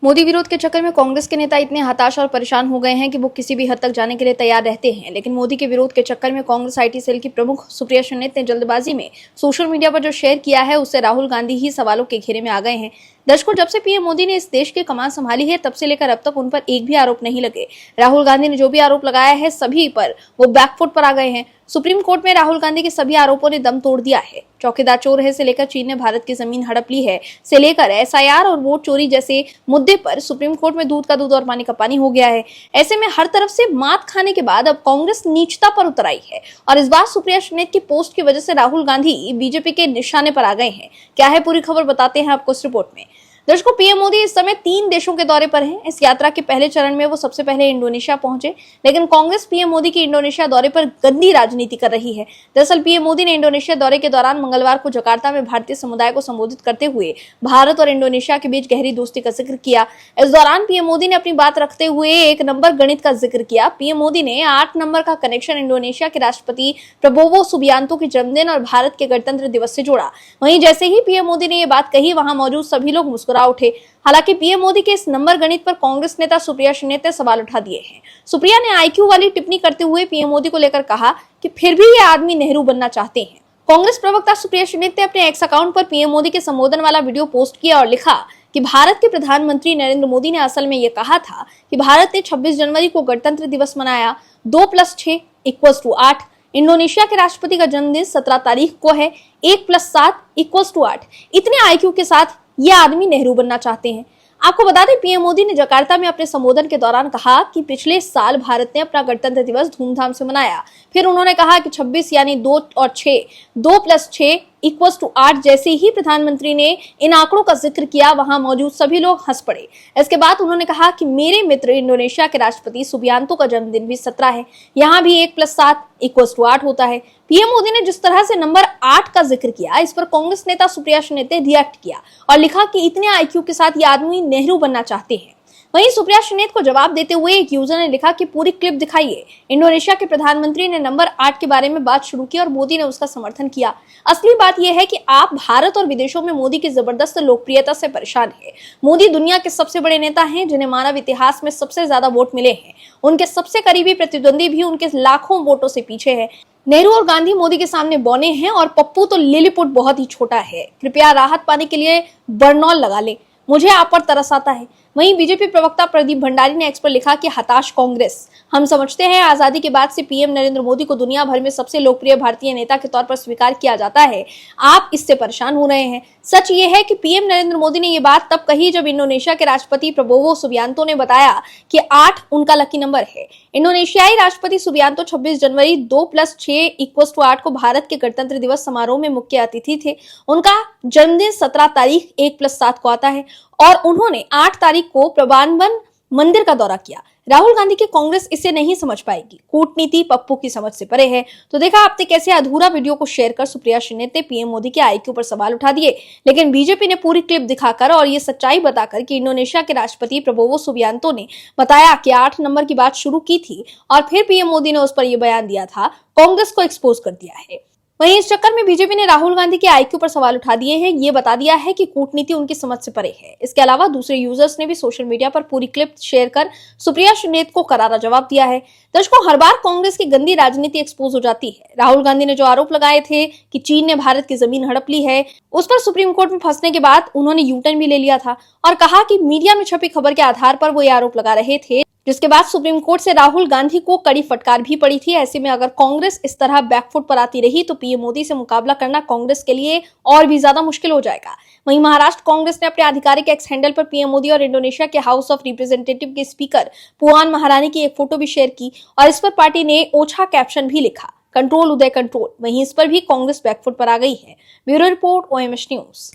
मोदी विरोध के चक्कर में कांग्रेस के नेता इतने हताश और परेशान हो गए हैं कि वो किसी भी हद तक जाने के लिए तैयार रहते हैं। लेकिन मोदी के विरोध के चक्कर में कांग्रेस आईटी सेल की प्रमुख सुप्रिया श्रीनेत ने जल्दबाजी में सोशल मीडिया पर जो शेयर किया है उससे राहुल गांधी ही सवालों के घेरे में आ गए हैं। दर्शकों, जब से पीएम मोदी ने इस देश की कमान संभाली है तब से लेकर अब तक उन पर एक भी आरोप नहीं लगे। राहुल गांधी ने जो भी आरोप लगाया है सभी पर वो बैकफुट पर आ गए हैं। सुप्रीम कोर्ट में राहुल गांधी के सभी आरोपों ने दम तोड़ दिया है। चौकीदार चोर है से लेकर चीन ने भारत की जमीन हड़प ली है से लेकर एसआईआर और वोट चोरी जैसे मुद्दे पर सुप्रीम कोर्ट में दूध का दूध और पानी का पानी हो गया है। ऐसे में हर तरफ से मात खाने के बाद अब कांग्रेस नीचता पर उतर आई है और इस बार सुप्रिया श्रीनेत की पोस्ट की वजह से राहुल गांधी बीजेपी के निशाने पर आ गए हैं। क्या है पूरी खबर, बताते हैं आपको इस रिपोर्ट में। दर्शकों, पीएम मोदी इस समय 3 देशों के दौरे पर हैं। इस यात्रा के पहले चरण में वो सबसे पहले इंडोनेशिया पहुंचे, लेकिन कांग्रेस पीएम मोदी की इंडोनेशिया दौरे पर गंदी राजनीति कर रही है। दरअसल पीएम मोदी ने इंडोनेशिया दौरे के दौरान मंगलवार को जकार्ता में भारतीय समुदाय को संबोधित करते हुए भारत और इंडोनेशिया के बीच गहरी दोस्ती का जिक्र किया। इस दौरान पीएम मोदी ने अपनी बात रखते हुए 1 नंबर गणित का जिक्र किया। पीएम मोदी ने 8 नंबर का कनेक्शन इंडोनेशिया के राष्ट्रपति प्रबोवो सुबियांतो के जन्मदिन और भारत के गणतंत्र दिवस से जोड़ा। वहीं जैसे ही पीएम मोदी ने ये बात कही, वहां मौजूद सभी लोग मुस्कुरा उठे। हालांकि पीएम मोदी के इस नंबर गणित पर कांग्रेस नेता सुप्रिया श्रीनेत ने सवाल उठा दिए हैं। सुप्रिया ने आईक्यू वाली टिप्पणी करते हुए पीएम मोदी को लेकर कहा कि फिर भी ये आदमी नेहरू बनना चाहते हैं। कांग्रेस प्रवक्ता सुप्रिया श्रीनेत ने अपने एक्स अकाउंट पर पीएम मोदी के संबोधन वाला वीडियो पोस्ट किया और लिखा कि भारत के प्रधानमंत्री नरेंद्र मोदी ने असल में ये कहा था कि भारत ने 26 जनवरी को गणतंत्र दिवस मनाया, 2 + 6 = 8। इंडोनेशिया के राष्ट्रपति का जन्मदिन 17 तारीख को है, 1 + 7 = 8। इतने आईक्यू के साथ ये आदमी नेहरू बनना चाहते हैं। आपको बता दें, पीएम मोदी ने जकार्ता में अपने संबोधन के दौरान कहा कि पिछले साल भारत ने अपना गणतंत्र दिवस धूमधाम से मनाया। फिर उन्होंने कहा कि 26 यानी 2 और 6, 2 + 6 = 8। जैसे ही प्रधानमंत्री ने इन आंकड़ों का जिक्र किया, वहां मौजूद सभी लोग हंस पड़े। इसके बाद उन्होंने कहा कि मेरे मित्र इंडोनेशिया के राष्ट्रपति सुबियांतो का जन्मदिन भी 17 है, यहाँ भी 1 + 7 = 8 होता है। पीएम मोदी ने जिस तरह से नंबर 8 का जिक्र किया, इस पर कांग्रेस नेता सुप्रिया श्रीनेत ने रिएक्ट किया और लिखा कि इतने आईक्यू के साथ ये आदमी नेहरू बनना चाहते हैं। वहीं सुप्रिया श्रीनेत को जवाब देते हुए एक यूजर ने लिखा कि पूरी क्लिप दिखाइए। इंडोनेशिया के प्रधानमंत्री ने नंबर 8 के बारे में बात शुरू की और मोदी ने उसका समर्थन किया। असली बात यह है कि आप भारत और विदेशों में मोदी की जबरदस्त लोकप्रियता से परेशान हैं। मोदी दुनिया के सबसे बड़े नेता हैं जिन्हें मानव इतिहास में सबसे ज्यादा वोट मिले हैं। उनके सबसे करीबी प्रतिद्वंदी भी उनके लाखों वोटों से पीछे है। नेहरू और गांधी मोदी के सामने बौने हैं और पप्पू तो लिलीपुट बहुत ही छोटा है। कृपया राहत पाने के लिए बर्नौल लगा ले, मुझे आप पर तरस आता है। वहीं बीजेपी प्रवक्ता प्रदीप भंडारी ने एक्स पर लिखा कि हताश कांग्रेस, हम समझते हैं आजादी के बाद से पीएम नरेंद्र मोदी को दुनिया भर में सबसे लोकप्रिय भारतीय नेता के तौर पर स्वीकार किया जाता है। आप इससे परेशान हो रहे हैं। सच ये है कि पीएम नरेंद्र मोदी ने ये बात तब कही जब इंडोनेशिया के राष्ट्रपति प्रबोवो सुबियांतो ने बताया कि 8 उनका लकी नंबर है। इंडोनेशियाई राष्ट्रपति सुबियांतो 26 जनवरी 2 + 6 = 8 को भारत के गणतंत्र दिवस समारोह में मुख्य अतिथि थे। उनका जन्मदिन 17 तारीख 1 + 7 को आता है और उन्होंने 8 तारीख को प्रबानबन मंदिर का दौरा किया। राहुल गांधी की कांग्रेस इसे नहीं समझ पाएगी। कूटनीति पप्पू की समझ से परे है। तो देखा आपने कैसे अधूरा वीडियो को शेयर कर सुप्रिया श्रीनेत ने पीएम मोदी के आईक्यू पर सवाल उठा दिए, लेकिन बीजेपी ने पूरी क्लिप दिखाकर और ये सच्चाई बताकर कि इंडोनेशिया के राष्ट्रपति प्रबोवो सुबियांतो ने बताया कि 8 नंबर की बात शुरू की थी और फिर पीएम मोदी ने उस पर यह बयान दिया था, कांग्रेस को एक्सपोज कर दिया है। वहीं इस चक्कर में बीजेपी ने राहुल गांधी के आईक्यू पर सवाल उठा दिए हैं। ये बता दिया है कि कूटनीति उनकी समझ से परे है। इसके अलावा दूसरे यूजर्स ने भी सोशल मीडिया पर पूरी क्लिप शेयर कर सुप्रिया श्रीनेत को करारा जवाब दिया है। दर्शकों, हर बार कांग्रेस की गंदी राजनीति एक्सपोज हो जाती है। राहुल गांधी ने जो आरोप लगाए थे कि चीन ने भारत की जमीन हड़प ली है, उस पर सुप्रीम कोर्ट में फंसने के बाद उन्होंने यूटर्न भी ले लिया था और कहा कि मीडिया में छपी खबर के आधार पर वो ये आरोप लगा रहे थे, जिसके बाद सुप्रीम कोर्ट से राहुल गांधी को कड़ी फटकार भी पड़ी थी। ऐसे में अगर कांग्रेस इस तरह बैकफुट पर आती रही तो पीएम मोदी से मुकाबला करना कांग्रेस के लिए और भी ज्यादा मुश्किल हो जाएगा। वहीं महाराष्ट्र कांग्रेस ने अपने आधिकारिक एक्स हैंडल पर पीएम मोदी और इंडोनेशिया के हाउस ऑफ रिप्रेजेंटेटिव के स्पीकर पुआन महारानी की एक फोटो भी शेयर की और इस पर पार्टी ने ओछा कैप्शन भी लिखा, कंट्रोल उदय कंट्रोल। वहीं इस पर भी कांग्रेस बैकफुट पर आ गई है। Bureau report, OMS news.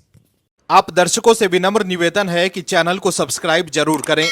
आप दर्शकों से विनम्र निवेदन है कि चैनल को सब्सक्राइब जरूर करें